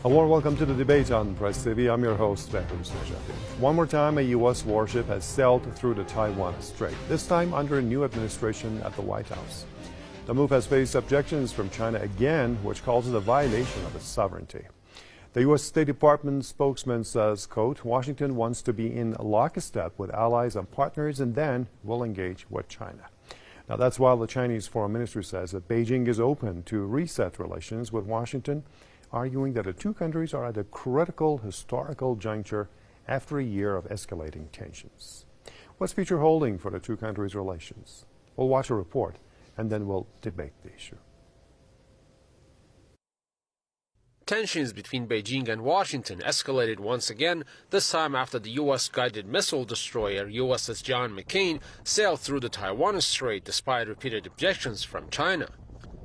A warm welcome to the debate on Press TV. I'm your host, Behrouz. One more time, a U.S. warship has sailed through the Taiwan Strait, this time under a new administration at the White House. The move has faced objections from China again, which calls it a violation of its sovereignty. The U.S. State Department spokesman says, quote, Washington wants to be in lockstep with allies and partners and then will engage with China. Now, that's while the Chinese Foreign Ministry says that Beijing is open to reset relations with Washington, arguing that the two countries are at a critical historical juncture after a year of escalating tensions. What's future holding for the two countries' relations? We'll watch a report and then we'll debate the issue. Tensions between Beijing and Washington escalated once again, this time after the U.S.-guided missile destroyer USS John McCain sailed through the Taiwan Strait despite repeated objections from China.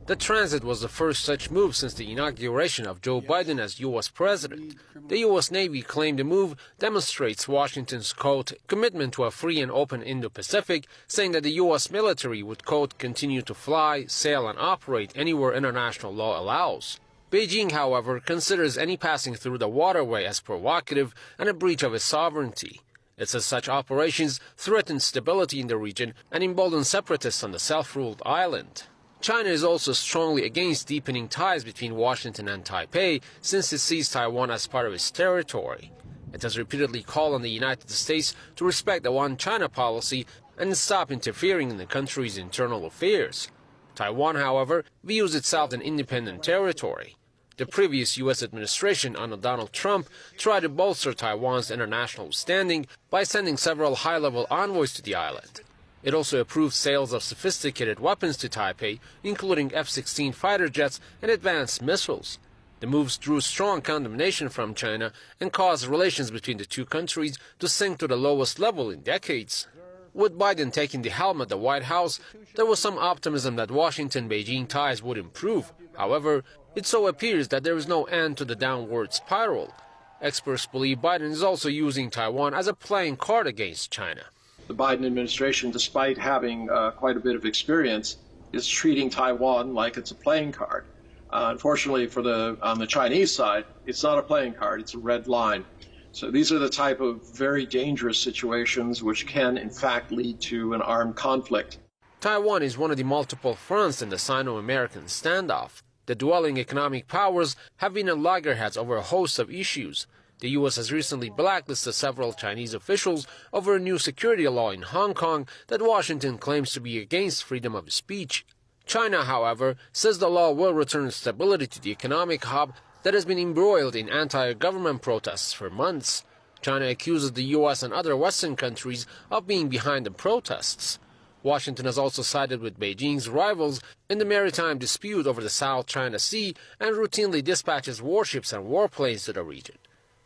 The transit was the first such move since the inauguration of Joe Biden as U.S. president. The U.S. Navy claimed the move demonstrates Washington's, quote, commitment to a free and open Indo-Pacific, saying that the U.S. military would, quote, continue to fly, sail and operate anywhere international law allows. Beijing, however, considers any passing through the waterway as provocative and a breach of its sovereignty. It says such operations threaten stability in the region and embolden separatists on the self-ruled island. China is also strongly against deepening ties between Washington and Taipei since it sees Taiwan as part of its territory. It has repeatedly called on the United States to respect the One China policy and stop interfering in the country's internal affairs. Taiwan, however, views itself as an independent territory. The previous U.S. administration under Donald Trump tried to bolster Taiwan's international standing by sending several high-level envoys to the island. It also approved sales of sophisticated weapons to Taipei, including F-16 fighter jets and advanced missiles. The moves drew strong condemnation from China and caused relations between the two countries to sink to the lowest level in decades. With Biden taking the helm at the White House, there was some optimism that Washington-Beijing ties would improve. However, it so appears that there is no end to the downward spiral. Experts believe Biden is also using Taiwan as a playing card against China. The Biden administration, despite having quite a bit of experience, is treating Taiwan like it's a playing card. Unfortunately, on the Chinese side, it's not a playing card, it's a red line. So these are the type of very dangerous situations which can, in fact, lead to an armed conflict. Taiwan is one of the multiple fronts in the Sino-American standoff. The dwelling economic powers have been at loggerheads over a host of issues. The U.S. has recently blacklisted several Chinese officials over a new security law in Hong Kong that Washington claims to be against freedom of speech. China, however, says the law will return stability to the economic hub that has been embroiled in anti-government protests for months. China accuses the U.S. and other Western countries of being behind the protests. Washington has also sided with Beijing's rivals in the maritime dispute over the South China Sea and routinely dispatches warships and warplanes to the region.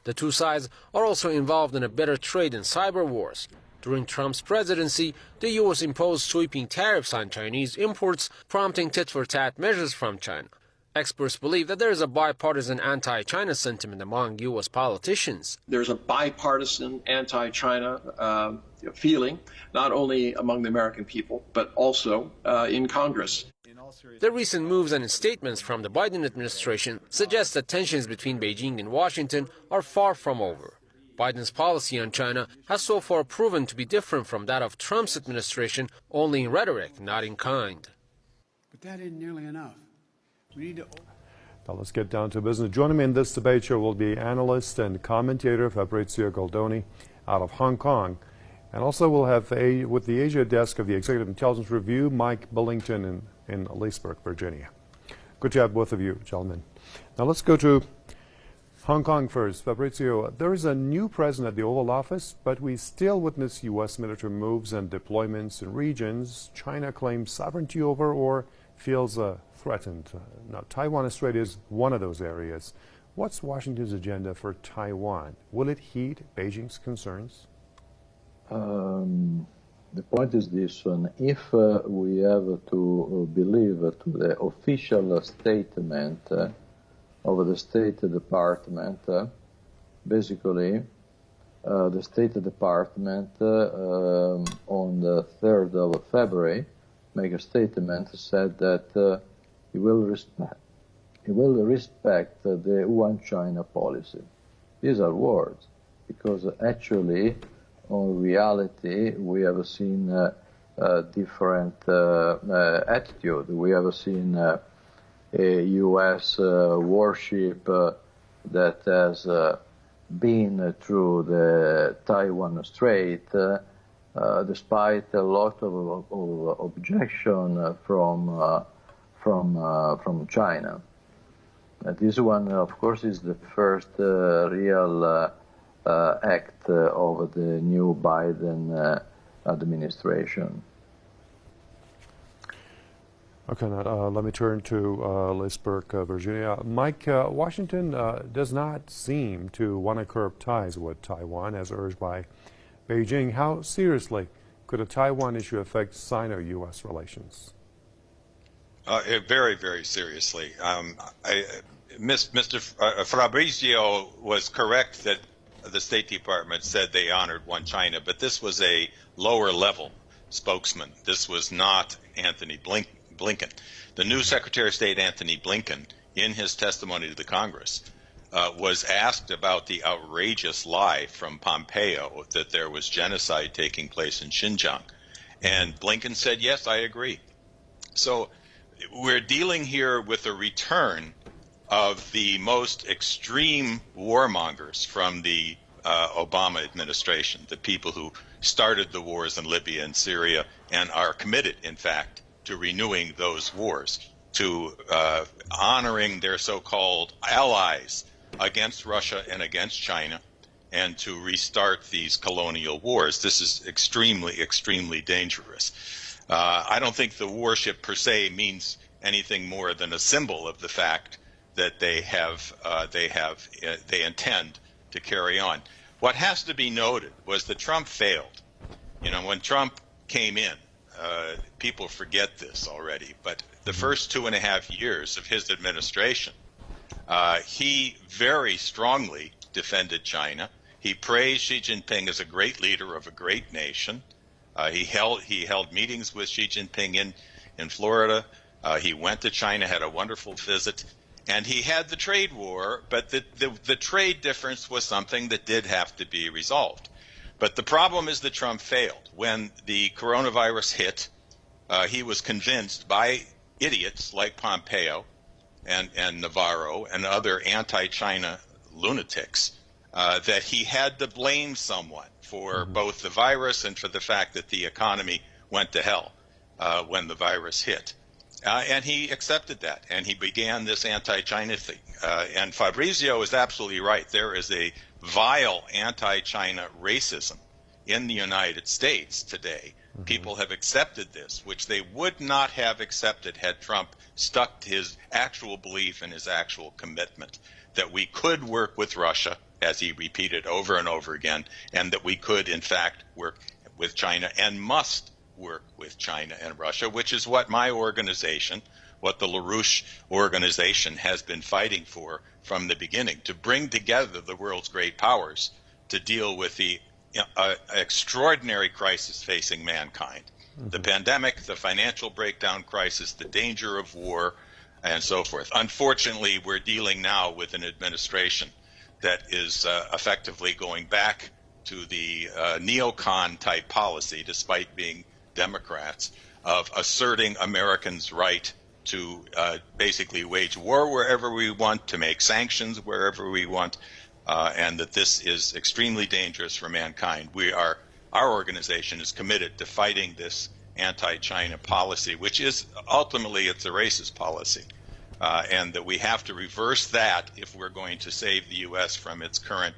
The two sides are also involved in a bitter trade and cyber wars. During Trump's presidency, the U.S. imposed sweeping tariffs on Chinese imports, prompting tit-for-tat measures from China. Experts believe that there is a bipartisan anti-China sentiment among U.S. politicians. There's a bipartisan anti-China feeling, not only among the American people, but also in Congress. The recent moves and statements from the Biden administration suggest that tensions between Beijing and Washington are far from over. Biden's policy on China has so far proven to be different from that of Trump's administration, only in rhetoric, not in kind. But that isn't nearly enough. We need to... Now let's get down to business. Joining me in this debate show will be analyst and commentator Fabrizio Goldoni out of Hong Kong. And also we'll have with the Asia desk of the Executive Intelligence Review, Mike Billington in Leesburg, Virginia. Good job, both of you, gentlemen. Now let's go to Hong Kong first. Fabrizio, there is a new president at the Oval Office, but we still witness U.S. military moves and deployments in regions China claims sovereignty over or feels threatened. Now, Taiwan Strait is one of those areas. What's Washington's agenda for Taiwan? Will it heed Beijing's concerns? The point is this one. If we have to believe to the official statement of the State Department, basically the State Department on the 3rd of February make a statement said that he will will respect the one-China policy. These are words, because actually, in reality, we have seen different attitude. We have seen a U.S. warship that has been through the Taiwan Strait, despite a lot of objection from China. This one, of course, is the first real act of the new Biden administration. Okay, now, let me turn to Leesburg, Virginia. Mike, Washington does not seem to want to curb ties with Taiwan, as urged by Beijing. How seriously could a Taiwan issue affect Sino-U.S. relations? Very, very seriously. Mr. Fabrizio was correct that the State Department said they honored one China, but this was a lower-level spokesman. This was not Anthony Blinken. The new Secretary of State, Anthony Blinken, in his testimony to the Congress, was asked about the outrageous lie from Pompeo that there was genocide taking place in Xinjiang. And Blinken said, yes, I agree. So we're dealing here with a return of the most extreme warmongers from the Obama administration, the people who started the wars in Libya and Syria and are committed, in fact, to renewing those wars, to honoring their so-called allies against Russia and against China, and to restart these colonial wars. This is extremely, extremely dangerous. I don't think the warship per se means anything more than a symbol of the fact that they intend to carry on. What has to be noted was that Trump failed. You know, when Trump came in, people forget this already, but the first 2.5 years of his administration, he very strongly defended China. He praised Xi Jinping as a great leader of a great nation. He held meetings with Xi Jinping in Florida. He went to China, had a wonderful visit, and he had the trade war, but the trade difference was something that did have to be resolved. But the problem is that Trump failed. When the coronavirus hit, he was convinced by idiots like Pompeo and Navarro and other anti-China lunatics that he had to blame someone for both the virus and for the fact that the economy went to hell when the virus hit. And he accepted that, and he began this anti-China thing. And Fabrizio is absolutely right. There is a vile anti-China racism in the United States today. People have accepted this, which they would not have accepted had Trump stuck to his actual belief and his actual commitment that we could work with Russia, as he repeated over and over again, and that we could, in fact, work with China and must work with China and Russia, which is what my organization, what the LaRouche organization has been fighting for from the beginning, to bring together the world's great powers to deal with the extraordinary crisis facing mankind. The pandemic, the financial breakdown crisis, the danger of war, and so forth. Unfortunately, we're dealing now with an administration that is effectively going back to the neocon type policy, despite being Democrats, of asserting Americans' right to basically wage war wherever we want, to make sanctions wherever we want, and that this is extremely dangerous for mankind. Our organization is committed to fighting this anti-China policy, which is ultimately it's a racist policy, and that we have to reverse that if we're going to save the U.S. from its current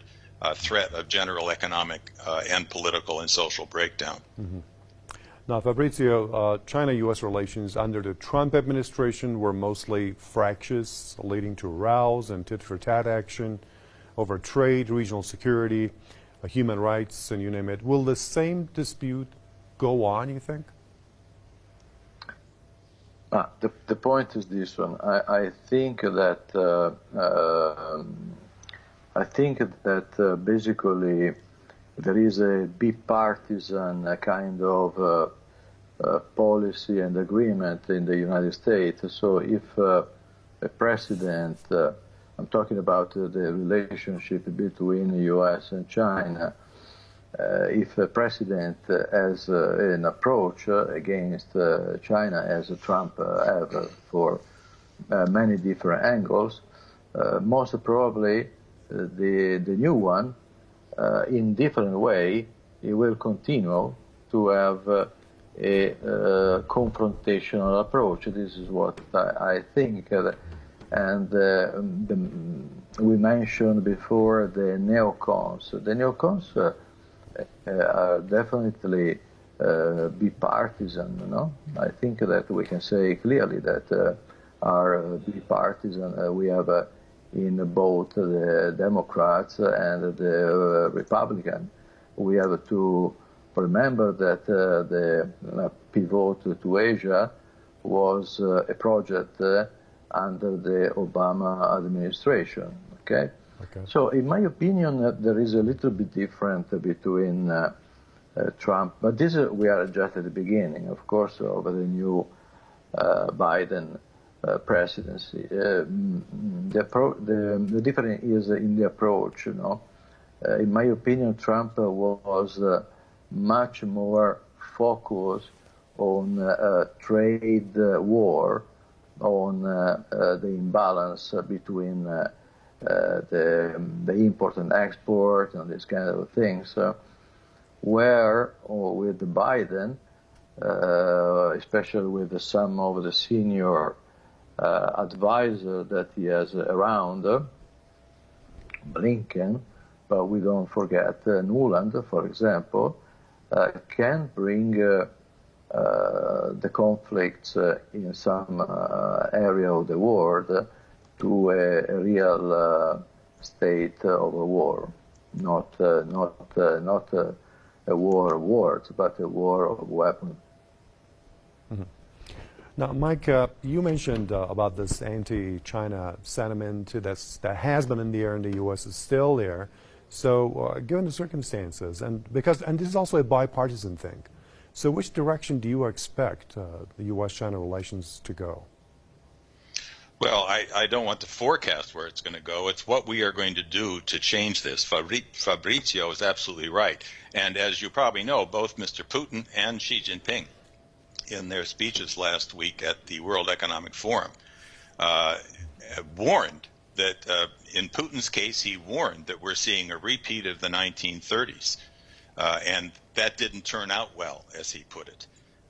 threat of general economic and political and social breakdown. Now, Fabrizio, China-U.S. relations under the Trump administration were mostly fractious, leading to rows and tit-for-tat action over trade, regional security, human rights, and you name it. Will the same dispute go on, you think? The point is this one. I think that basically there is a bipartisan kind of policy and agreement in the United States. So if a president, I'm talking about the relationship between the U.S. and China, if a president has an approach against China, as Trump have for many different angles, most probably the new one, in different way, he will continue to have a confrontational approach. This is what I think. We mentioned before the neocons. The neocons are definitely bipartisan. No? I think that we can say clearly that are bipartisan. We have in both the Democrats and the Republican. We have to remember that the pivot to Asia was a project under the Obama administration. Okay? So, in my opinion, there is a little bit different between Trump, but this we are just at the beginning, of course, of the new Biden presidency. The difference is in the approach. You know, in my opinion, Trump was much more focused on trade war, on the imbalance between the import and export and these kind of things. Where with Biden, especially with some of the senior advisor that he has around, Blinken, but we don't forget Nuland, for example, can bring the conflicts in some area of the world to a real state of a war, not a war of words, but a war of weapons. Mm-hmm. Now, Mike, you mentioned about this anti-China sentiment that has been in the air in the U.S. is still there. So, given the circumstances, and this is also a bipartisan thing, so which direction do you expect the U.S.-China relations to go? Well, I don't want to forecast where it's going to go. It's what we are going to do to change this. Fabrizio is absolutely right. And as you probably know, both Mr. Putin and Xi Jinping, in their speeches last week at the World Economic Forum, warned that, in Putin's case, he warned that we're seeing a repeat of the 1930s. And that didn't turn out well, as he put it.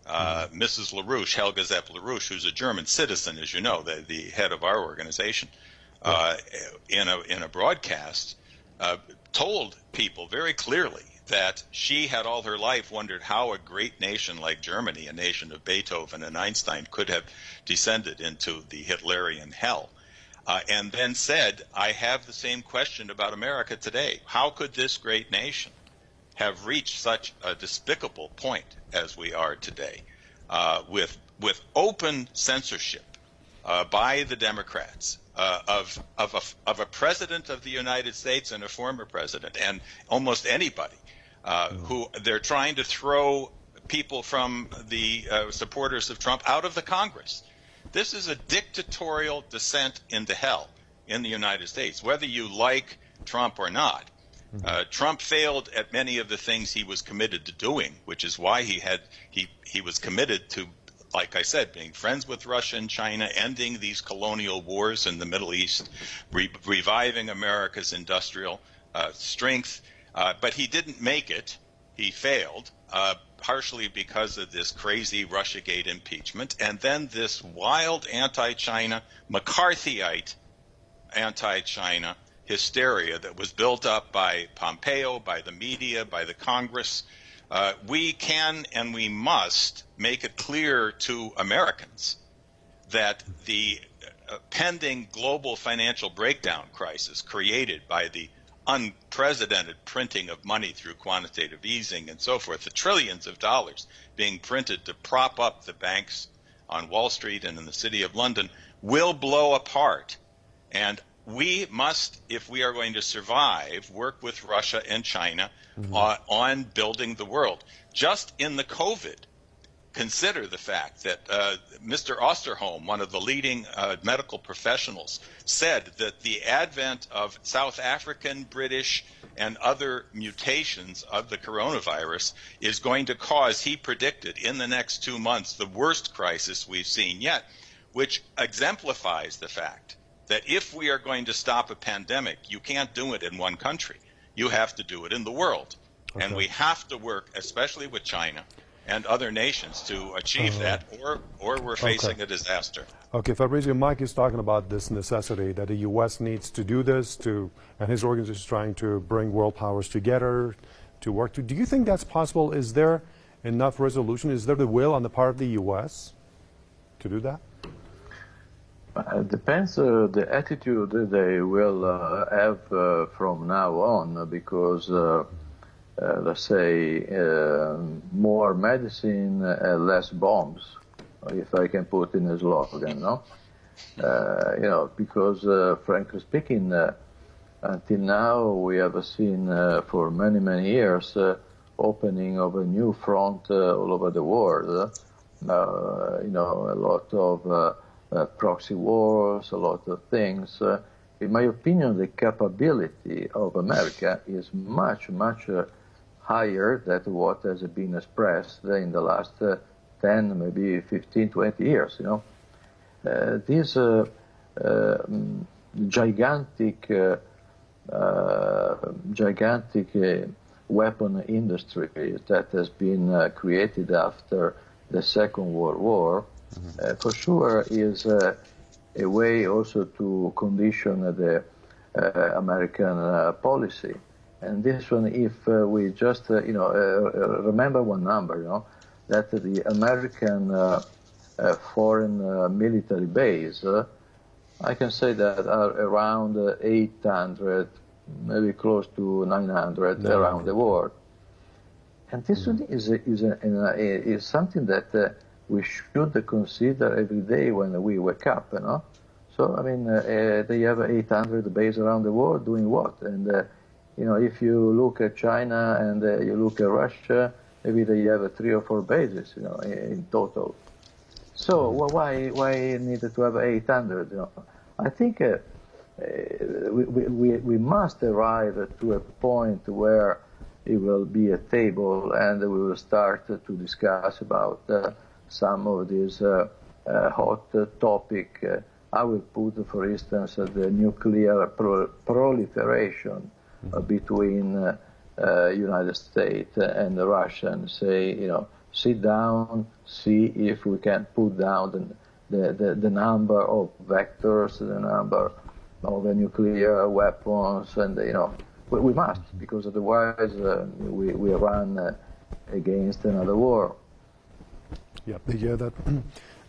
Mrs. LaRouche, Helga Zepp LaRouche, who's a German citizen, as you know, the head of our organization, in a broadcast, told people very clearly that she had all her life wondered how a great nation like Germany, a nation of Beethoven and Einstein, could have descended into the Hitlerian hell. And then said, I have the same question about America today. How could this great nation have reached such a despicable point as we are today, with open censorship by the Democrats of a president of the United States and a former president and almost anybody who they're trying to throw people from the supporters of Trump out of the Congress. This is a dictatorial descent into hell in the United States, whether you like Trump or not. Trump failed at many of the things he was committed to doing, which is why he was committed to, like I said, being friends with Russia and China, ending these colonial wars in the Middle East, reviving America's industrial strength. But he didn't make it. He failed, partially because of this crazy Russiagate impeachment, and then this wild anti-China, McCarthyite anti-China hysteria that was built up by Pompeo, by the media, by the Congress. We can and we must make it clear to Americans that the pending global financial breakdown crisis created by the unprecedented printing of money through quantitative easing and so forth, the trillions of dollars being printed to prop up the banks on Wall Street and in the City of London, will blow apart. And we must, if we are going to survive, work with Russia and China on building the world. Just in the COVID consider the fact that Mr. Osterholm, one of the leading medical professionals, said that the advent of South African, British, and other mutations of the coronavirus is going to cause, he predicted, in the next 2 months, the worst crisis we've seen yet, which exemplifies the fact that if we are going to stop a pandemic, you can't do it in one country. You have to do it in the world. Okay. And we have to work, especially with China and other nations, to achieve that, or we're facing a disaster. Okay, Fabrizio, Mike is talking about this necessity that the U.S. needs to do this, and his organization is trying to bring world powers together to work. Do you think that's possible? Is there enough resolution? Is there the will on the part of the U.S. to do that? It depends the attitude they will have from now on, because let's say more medicine, less bombs, if I can put in a slogan, no? Because frankly speaking, until now we have seen for many, many years opening of a new front all over the world. A lot of proxy wars, a lot of things. In my opinion, the capability of America is much, much higher than what has been expressed in the last 10, maybe 15, 20 years. This gigantic weapon industry that has been created after the Second World War, for sure is a way also to condition the American policy. And this one, if we just, remember one number, that the American foreign military base, I can say that are around 800, maybe close to 900 around the world. And this one is something that we should consider every day when we wake up, So, I mean, they have 800 bases around the world doing what? And, if you look at China and you look at Russia, maybe they have 3 or 4 bases, in total. So why need to have 800? I think we must arrive to a point where it will be a table and we will start to discuss about some of these hot topic. I will put, for instance, the nuclear proliferation between United States and Russia, and say, sit down, see if we can put down the number of vectors, the number of nuclear weapons, and we must, because otherwise we run against another war. Yeah, the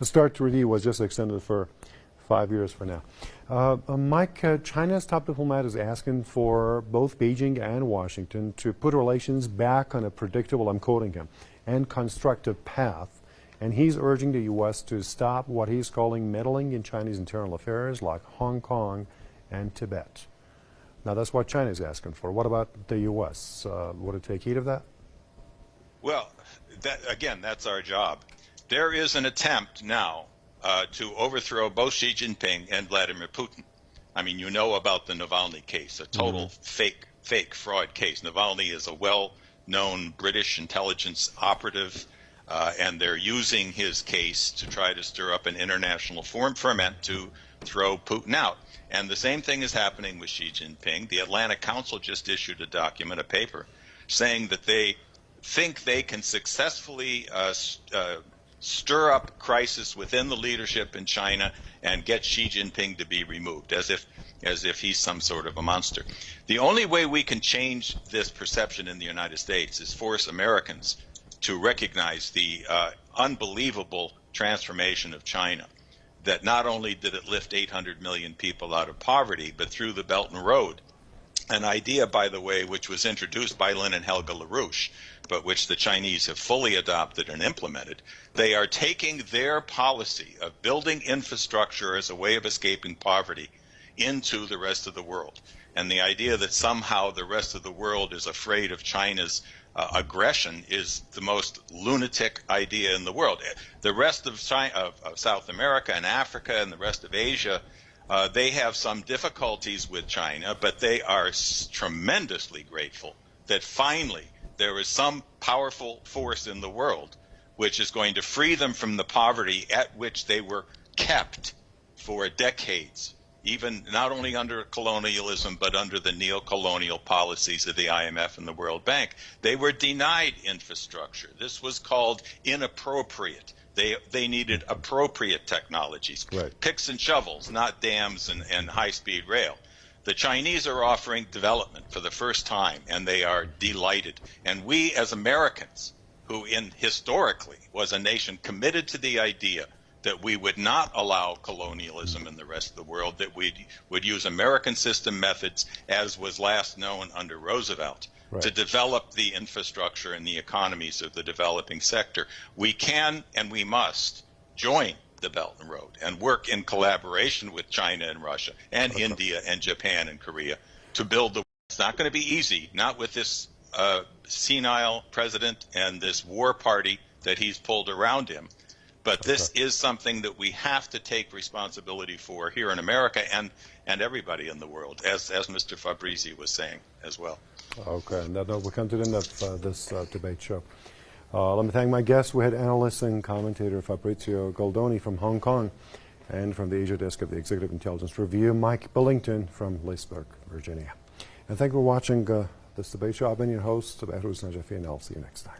START treaty was just extended for 5 years for now. Mike, China's top diplomat is asking for both Beijing and Washington to put relations back on a predictable, I'm quoting him, and constructive path. And he's urging the U.S. to stop what he's calling meddling in Chinese internal affairs like Hong Kong and Tibet. Now, that's what China is asking for. What about the U.S.? Would it take heed of that? Well, that's our job. There is an attempt now to overthrow both Xi Jinping and Vladimir Putin. I mean, you know about the Navalny case, a total fake fraud case. Navalny is a well-known British intelligence operative, and they're using his case to try to stir up an international ferment to throw Putin out. And the same thing is happening with Xi Jinping. The Atlantic Council just issued a document, a paper, saying that they think they can successfully stir up crisis within the leadership in China and get Xi Jinping to be removed, as if he's some sort of a monster. The only way we can change this perception in the United States is force Americans to recognize the unbelievable transformation of China, that not only did it lift 800 million people out of poverty, but through the Belt and Road, an idea, by the way, which was introduced by Lynn and Helga LaRouche, but which the Chinese have fully adopted and implemented. They are taking their policy of building infrastructure as a way of escaping poverty into the rest of the world. And the idea that somehow the rest of the world is afraid of China's aggression is the most lunatic idea in the world. The rest of China, of South America and Africa and the rest of Asia, they have some difficulties with China, but they are tremendously grateful that finally there is some powerful force in the world which is going to free them from the poverty at which they were kept for decades, even not only under colonialism, but under the neo-colonial policies of the IMF and the World Bank. They were denied infrastructure. This was called inappropriate. They needed appropriate technologies, right. Picks and shovels, not dams and high-speed rail. The Chinese are offering development for the first time, and they are delighted. And we as Americans, who historically was a nation committed to the idea that we would not allow colonialism in the rest of the world, that we would use American system methods, as was last known under Roosevelt, right. to develop the infrastructure and the economies of the developing sector. We can and we must join the Belt and Road and work in collaboration with China and Russia and India and Japan and Korea to build the. It's not going to be easy, not with this senile president and this war party that he's pulled around him. But this is something that we have to take responsibility for here in America and everybody in the world, as Mr. Fabrizi was saying as well. Okay, and that note, we come to the end of this debate show. Let me thank my guests. We had analyst and commentator Fabrizio Goldoni from Hong Kong, and from the Asia desk of the Executive Intelligence Review, Mike Billington from Leesburg, Virginia. And thank you for watching this debate show. I've been your host, Behruz Najafi, and I'll see you next time.